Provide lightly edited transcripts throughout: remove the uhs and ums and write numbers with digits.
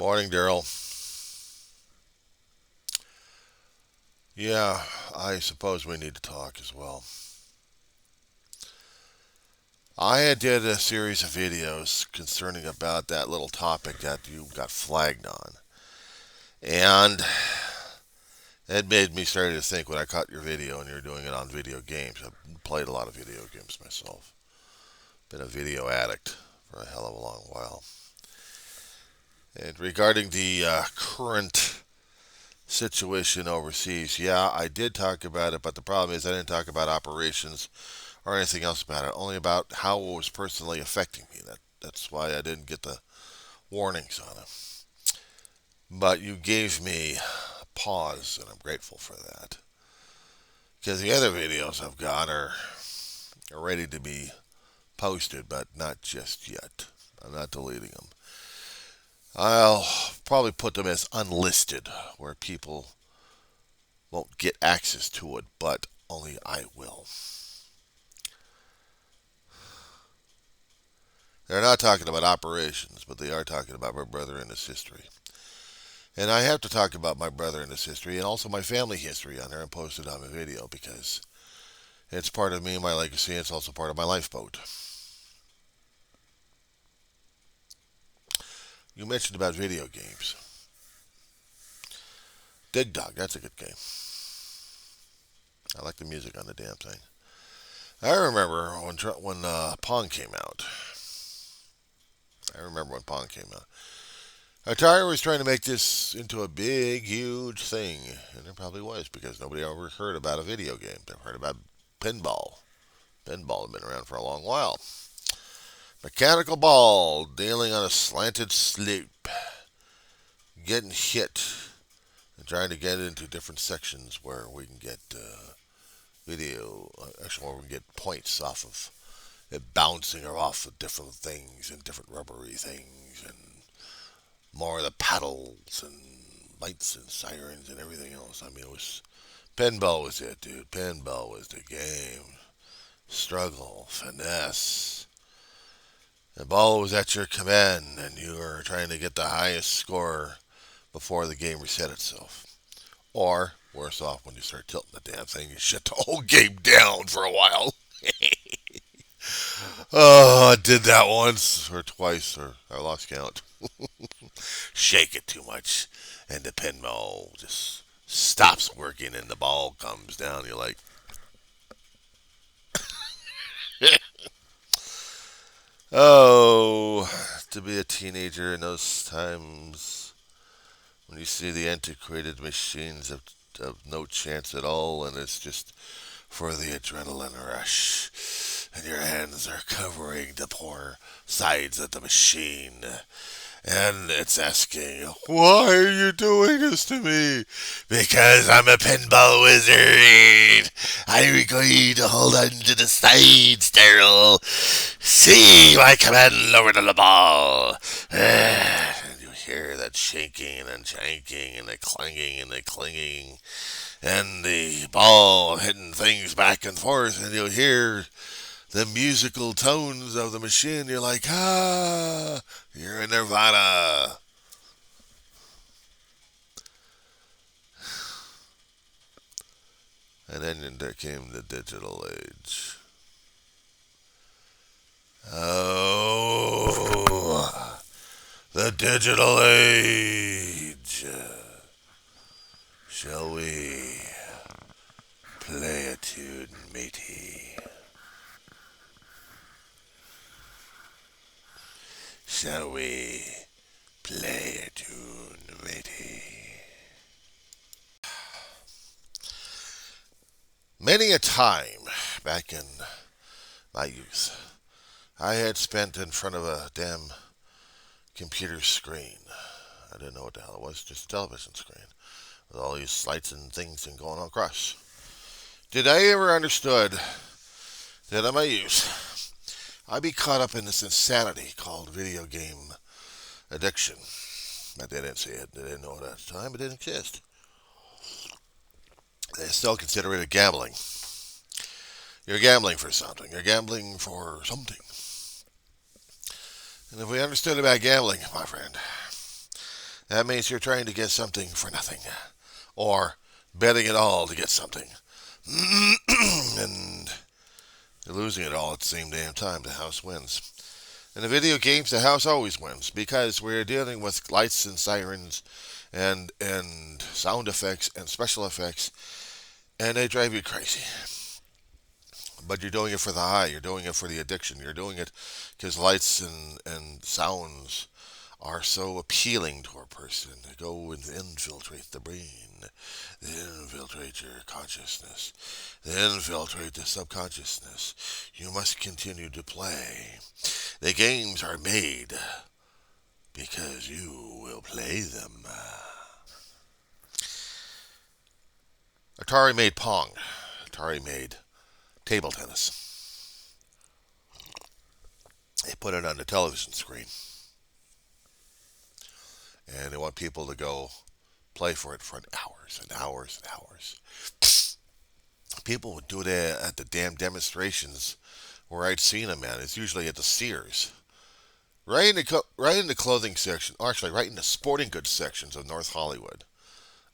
Morning, Daryl. Yeah, I suppose we need to talk as well. I had did a series of videos concerning about that little topic that you got flagged on. And it made me start to think when I caught your video and you're doing it on video games. I've played a lot of video games myself. Been a video addict for a hell of a long while. And regarding the current situation overseas, yeah, I did talk about it, but the problem is I didn't talk about operations or anything else about it, only about how it was personally affecting me. That's why I didn't get the warnings on it. But you gave me a pause, and I'm grateful for that. Because the other videos I've got are ready to be posted, but not just yet. I'm not deleting them. I'll probably put them as unlisted, where people won't get access to it, but only I will. They're not talking about operations, but they are talking about my brother and his history. And I have to talk about my brother and his history and also my family history on there and post it on my video because it's part of me and my legacy. It's also part of my lifeboat. You mentioned about video games. Dig Dog, that's a good game. I like the music on the damn thing. I remember when Pong came out. I remember when Pong came out. Atari was trying to make this into a big, huge thing, and it probably was because nobody ever heard about a video game. They heard about pinball. Pinball had been around for a long while. Mechanical ball dealing on a slanted slope, getting hit, and trying to get into different sections where we can get actually where we can get points off of it bouncing or off of different things and different rubbery things and more of the paddles and lights and sirens and everything else. I mean, it was pinball was it, dude. Pinball was the game. Struggle, finesse. The ball was at your command, and you were trying to get the highest score before the game reset itself. Or, worse off, when you start tilting the damn thing, you shut the whole game down for a while. Oh, I did that once or twice, or I lost count. Shake it too much, and the pinball just stops working, and the ball comes down. You're like, oh, to be a teenager in those times when you see the antiquated machines of no chance at all, and it's just for the adrenaline rush, and your hands are covering the poor sides of the machine. And it's asking, why are you doing this to me? Because I'm a pinball wizard. I'm going to hold on to the sides, Daryl. See my command over to the ball. And you hear that shaking and shanking and the clanging and the clinging and the ball hitting things back and forth, and you hear the musical tones of the machine. You're like, ah, you're in Nirvana. And then there came the digital age. Oh, the digital age. Shall we play a tune, matey? Shall we play a tune, matey? Many a time back in my youth, I had spent in front of a damn computer screen. I didn't know what the hell it was, just a television screen with all these lights and things and going across. Did I ever understood that in my youth, I'd be caught up in this insanity called video game addiction? But they didn't see it. They didn't know it at the time. It didn't exist. They still consider it a gambling. You're gambling for something. You're gambling for something. And if we understood about gambling, my friend, That means you're trying to get something for nothing, or betting it all to get something. And you're losing it all at the same damn time. The house wins. In the video games, the house always wins because we're dealing with lights and sirens and sound effects and special effects, and they drive you crazy. But you're doing it for the high. You're doing it for the addiction. You're doing it because lights and sounds are so appealing to a person. They go and infiltrate the brain. They infiltrate your consciousness. They infiltrate the subconsciousness. You must continue to play. The games are made because you will play them. Atari made Pong. Atari made table tennis. They put it on the television screen. And they want people to go play for it for hours and hours and hours. People would do it at the damn demonstrations where I'd seen them at. It's usually at the Sears. Right in the clothing section, or actually right in the sporting goods sections of North Hollywood,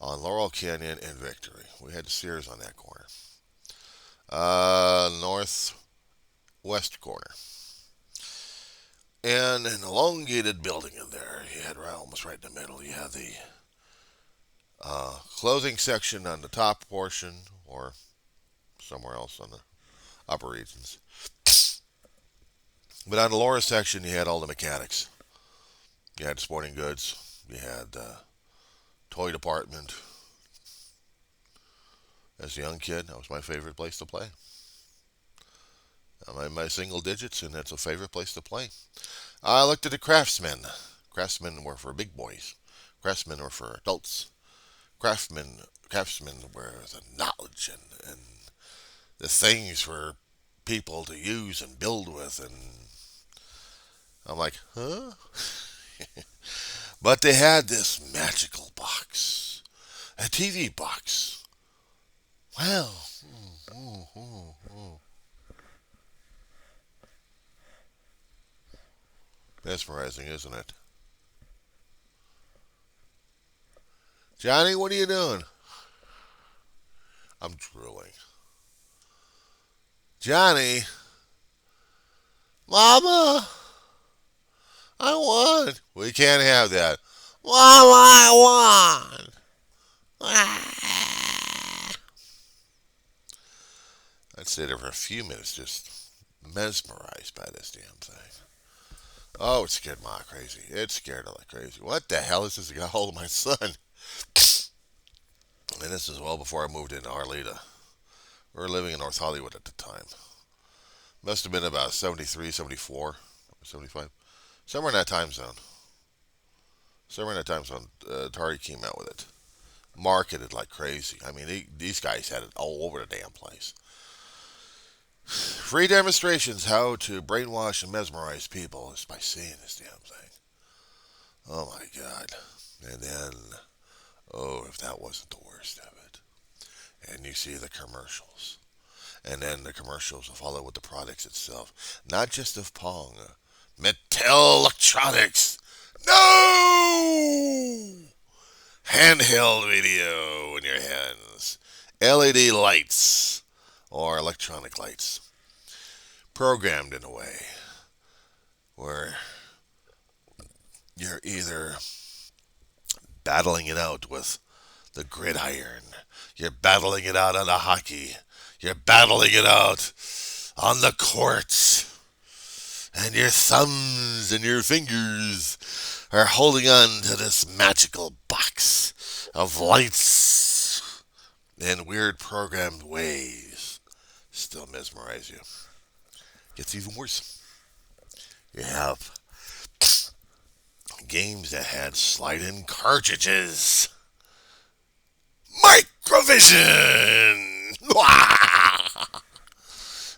on Laurel Canyon and Victory. We had the Sears on that corner. Northwest corner. And an elongated building in there. You had almost right in the middle. You had the clothing section on the top portion, or somewhere else on the upper regions. But on the lower section, you had all the mechanics. You had sporting goods. You had the toy department. As a young kid, that was my favorite place to play. I'm in my single digits, and that's a favorite place to play. I looked at the craftsmen. Craftsmen were for big boys. Craftsmen were for adults. Craftsmen were the knowledge and the things for people to use and build with. And I'm like, huh? But they had this magical box, a TV box. Wow. Mesmerizing, isn't it? Johnny, what are you doing? I'm drooling. Johnny, Mama, I want. We can't have that. Mama, I want. I'd sit there for a few minutes just mesmerized by this damn thing. Oh, it scared Ma crazy. It scared her like crazy. What the hell is this to get a hold of my son? And this is well before I moved into Arleta. We were living in North Hollywood at the time. Must have been about 73, 74, 75. Somewhere in that time zone. Atari came out with it. Marketed like crazy. I mean, these guys had it all over the damn place. Free demonstrations how to brainwash and mesmerize people is by seeing this damn thing. Oh my God. And then, oh, if that wasn't the worst of it. And you see the commercials. And then the commercials will follow with the products itself. Not just of Pong. Mattel Electronics. No! Handheld video in your hands. LED lights. Or electronic lights. Programmed in a way where you're either battling it out with the gridiron, you're battling it out on the hockey, you're battling it out on the courts, and your thumbs and your fingers are holding on to this magical box of lights in weird programmed ways. Still mesmerize you. Gets even worse. You have games that had slide-in cartridges. Microvision!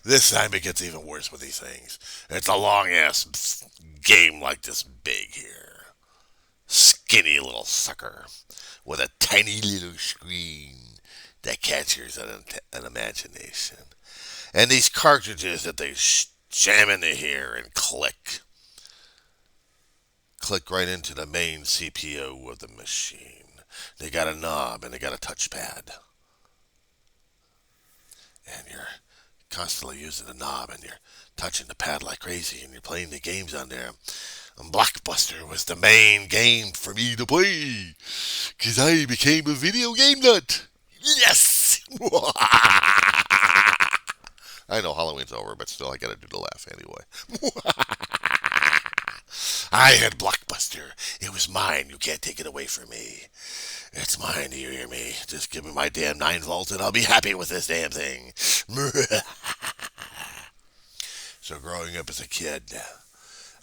This time it gets even worse with these things. It's a long-ass game like this big here. Skinny little sucker with a tiny little screen that captures an imagination. And these cartridges that they jam into here and click. click right into the main CPU of the machine. They got a knob and they got a touchpad. And you're constantly using the knob and you're touching the pad like crazy and you're playing the games on there. And Blockbuster was the main game for me to play because I became a video game nut. Yes! I know Halloween's over, but still I gotta do the laugh anyway. I had Blockbuster. It was mine. You can't take it away from me. It's mine. Do you hear me? Just give me my damn 9 volts and I'll be happy with this damn thing. So growing up as a kid,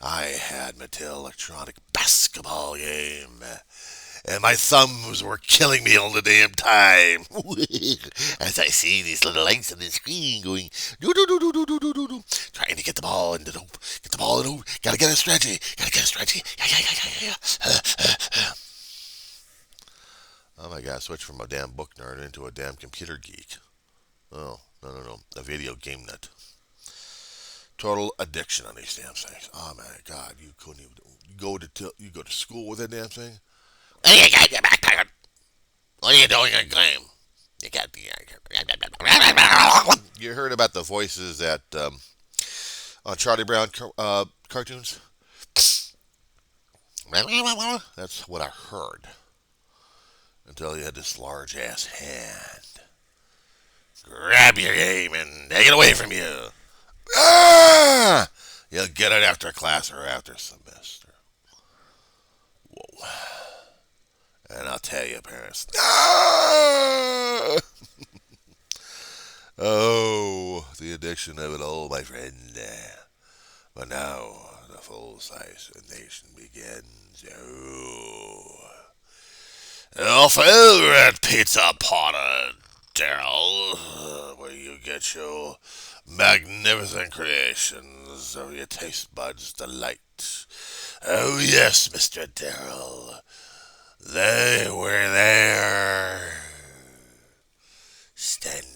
I had Mattel electronic basketball game. And my thumbs were killing me all the damn time. As I see these little lights on the screen going, do do do do do do do do do, trying to get the ball into the hoop, get the ball in the hoop. Gotta get a strategy. Gotta get a strategy. Yeah. Oh my God! Switch from a damn book nerd into a damn computer geek. Oh no! A video game nut. Total addiction on these damn things. Oh my God! You couldn't even you go to school with that damn thing. What do you got in your back pocket? What are you doing in a game? You got the. You heard about the voices at on Charlie Brown cartoons? That's what I heard. Until you had this large ass hand grab your game and take it away from you. Ah! You'll get it after class or after semester. Whoa. And I'll tell you, parents. Ah! Oh, the addiction of it all, my friend. But now the full-size nation begins. Oh, favorite pizza potter, Daryl, where you get your magnificent creations of your taste buds' delight. Oh, yes, Mr. Daryl. They were there, standing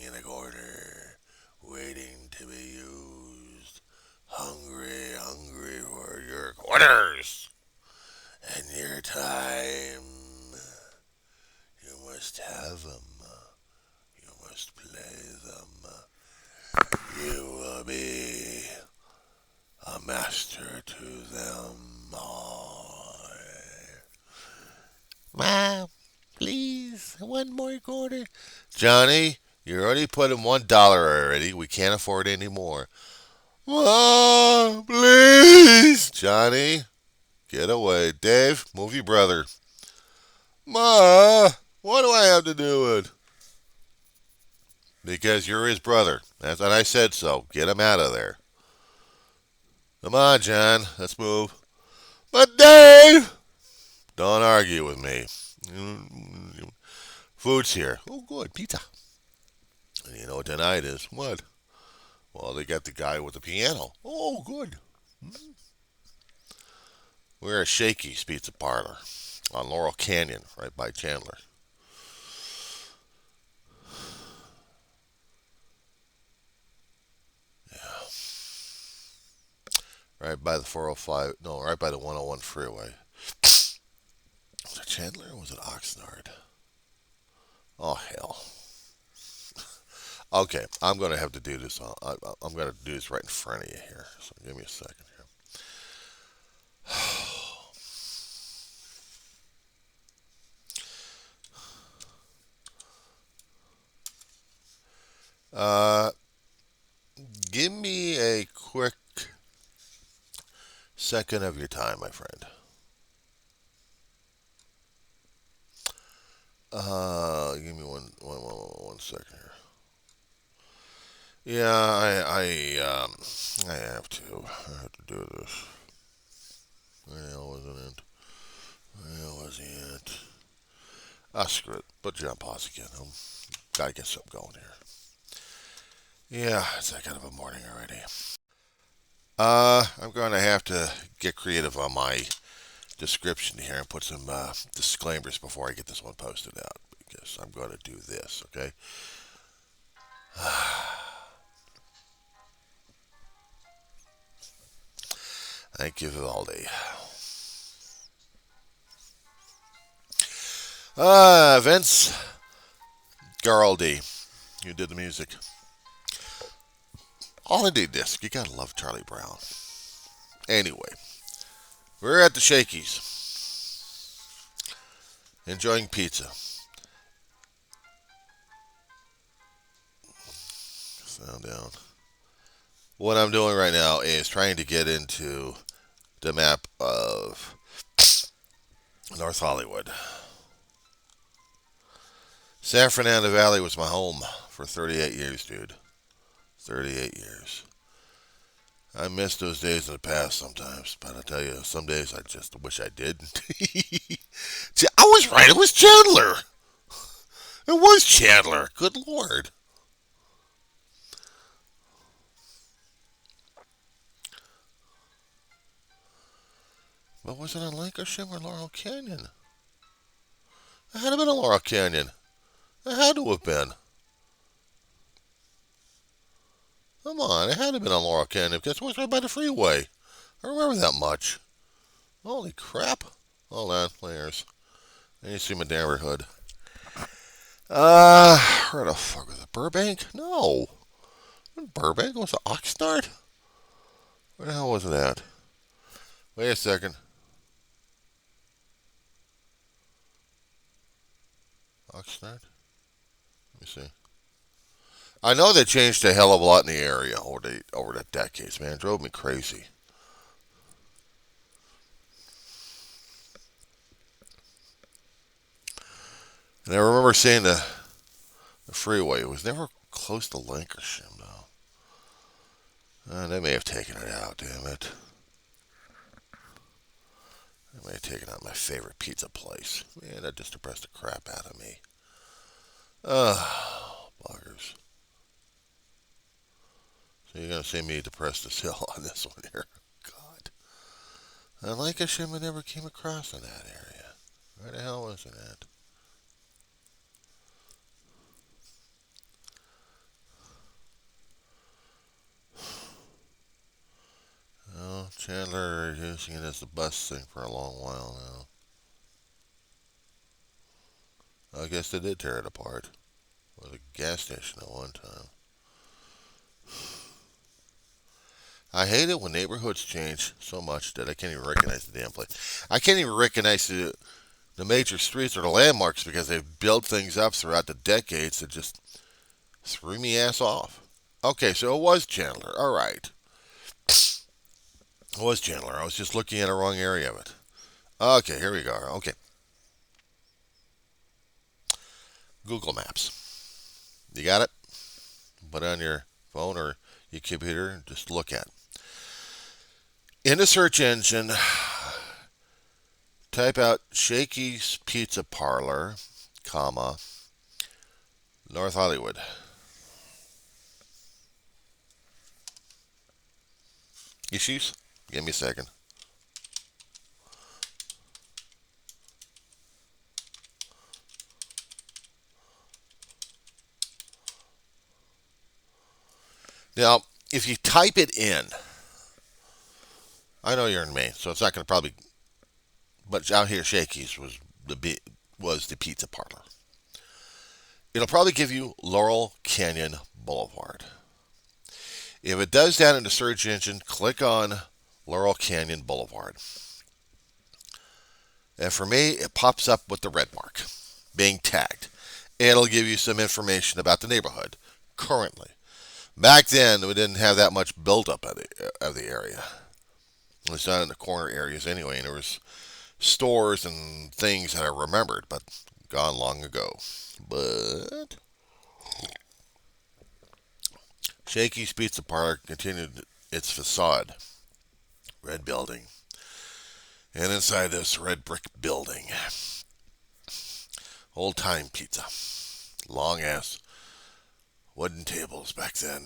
in a corner, waiting to be used, hungry for your quarters and your time. You must have them. You must play them. You will be a master to them all. Mom, please, one more quarter. Johnny, you already put in $1 already. We can't afford any more. Mom, please. Johnny, get away. Dave, move your brother. Ma, what do I have to do with? Because you're his brother. That's what I said so. Get him out of there. Come on, John. Let's move. But Dave! Don't argue with me. Food's here. Oh, good. Pizza. And you know what tonight is? What? Well, they got the guy with the piano. Oh, good. We're at Shakey's Pizza Parlor on Laurel Canyon, right by Chandler. Right by the 405, no, right by the 101 freeway. Was it Chandler or was it Oxnard? Oh, hell. Okay, I'm going to have to do this. I'm going to do this right in front of you here. So give me a second here. Uh, Give me a quick second of your time, my friend. Give me one second here. Yeah, I have to. I have to do this. Where the hell was it? Where the hell was it? Ah, screw it. Put you on pause again. Gotta get something going here. Yeah, it's that kind of a morning already. I'm going to have to get creative on my description here and put some disclaimers before I get this one posted out because I'm going to do this, okay? Thank you, Vivaldi. Vince Guaraldi, who did the music. Holiday disc. You gotta love Charlie Brown. Anyway, we're at the Shakey's, enjoying pizza. Sound down. What I'm doing right now is trying to get into the map of North Hollywood. San Fernando Valley was my home for 38 years, dude. 38 years. I miss those days in the past sometimes, but I tell you, some days I just wish I didn't. See, I was right. It was Chandler. It was Chandler. Good Lord. But was it on Lancashire or Laurel Canyon? It had to have been on Laurel Canyon. It had to have been. Come on, it had to have been on Laurel Canyon because it was right by the freeway. I remember that much. Holy crap. Hold on, layers. I need to see my neighborhood. Where the fuck was it? Burbank? No. Burbank? Was it Oxnard? Where the hell was it at? Wait a second. Oxnard? Let me see. I know they changed a hell of a lot in the area over the decades, man. It drove me crazy. And I remember seeing the freeway. It was never close to Lancashire, though. They may have taken it out, damn it. They may have taken out my favorite pizza place. Man, that just depressed the crap out of me. Buggers. So you're going to see me depress this hill on this one here. God. And Lancashire I never came across in that area. Where the hell was it at? Well, Chandler is using it as the bus thing for a long while now. I guess they did tear it apart. It was a gas station at one time. I hate it when neighborhoods change so much that I can't even recognize the damn place. I can't even recognize the major streets or the landmarks because they've built things up throughout the decades that just threw me ass off. Okay, so it was Chandler. All right. It was Chandler. I was just looking at the wrong area of it. Okay, here we go. Okay. Google Maps. You got it? Put it on your phone or your computer and just look at it. In the search engine, type out Shakey's Pizza Parlor, comma, North Hollywood. Issues? Give me a second. Now, if you type it in, I know you're in Maine, so it's not going to probably. But out here, Shakey's was the pizza parlor. It'll probably give you Laurel Canyon Boulevard. If it does that in the search engine, click on Laurel Canyon Boulevard. And for me, it pops up with the red mark being tagged. It'll give you some information about the neighborhood currently. Back then, we didn't have that much buildup of the area. It's not in the corner areas anyway, and there was stores and things that I remembered, but gone long ago. But Shakey's Pizza Parlor continued its facade, red building, and inside this red brick building, old time pizza, long ass wooden tables back then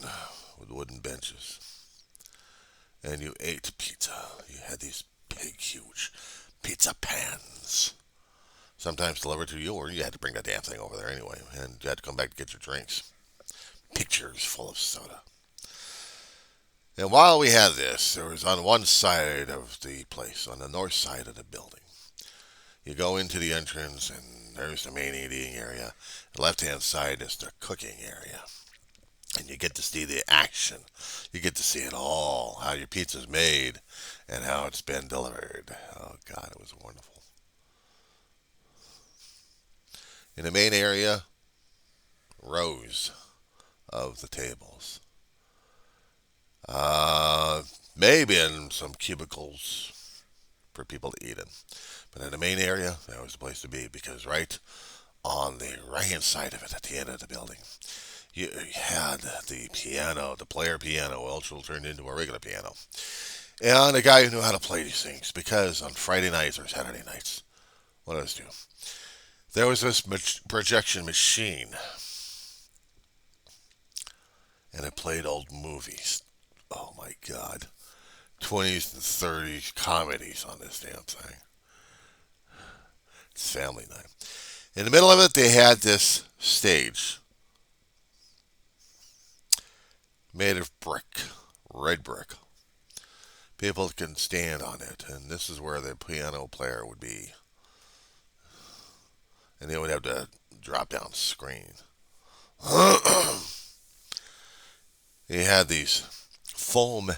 with wooden benches. And you ate pizza. You had these big, huge pizza pans. Sometimes delivered to you, or you had to bring that damn thing over there anyway. And you had to come back to get your drinks. Pictures full of soda. And while we had this, there was on one side of the place, on the north side of the building, you go into the entrance, and There's the main eating area. The left-hand side is the cooking area. And you get to see the action. You get to see it all, how your pizza's made and how it's been delivered. Oh, God, it was wonderful. In the main area, rows of the tables. Maybe in some cubicles for people to eat in. But in the main area, that was the place to be because right on the right-hand side of it at the end of the building, you had the piano, the player piano, which will turn into a regular piano. And a guy who knew how to play these things because on Friday nights or Saturday nights, one of those two, there was this projection machine and it played old movies. Oh my God. 20s and 30s comedies on this damn thing. It's family night. In the middle of it, they had this stage made of brick, red brick. People can stand on it, and this is where the piano player would be. And they would have to drop down the screen. He had these foam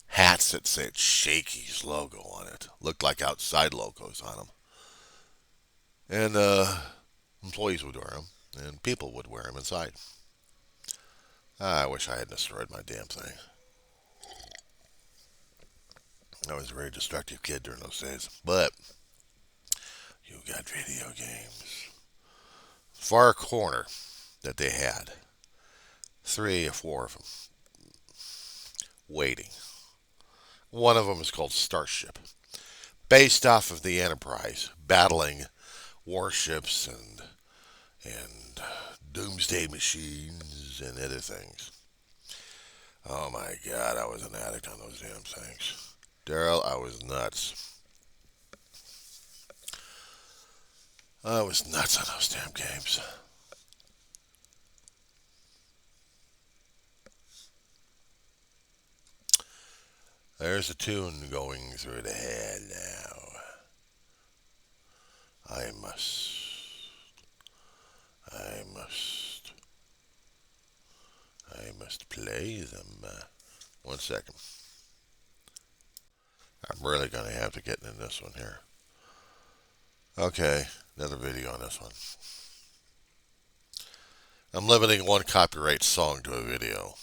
hats that said Shakey's logo on it. Looked like outside logos on them. And employees would wear them, and people would wear them inside. I wish I hadn't destroyed my damn thing. I was a very destructive kid during those days. But you got video games. Far corner that they had. 3 or 4 of them. Waiting. One of them is called Starship. Based off of the Enterprise. Battling warships and doomsday machines and other things. Oh my God, I was an addict on those damn things. Daryl, I was nuts. I was nuts on those damn games. There's a tune going through the head now. I must play them. 1 second. I'm really going to have to get into this one here. Okay, another video on this one. I'm limiting one copyright song to a video.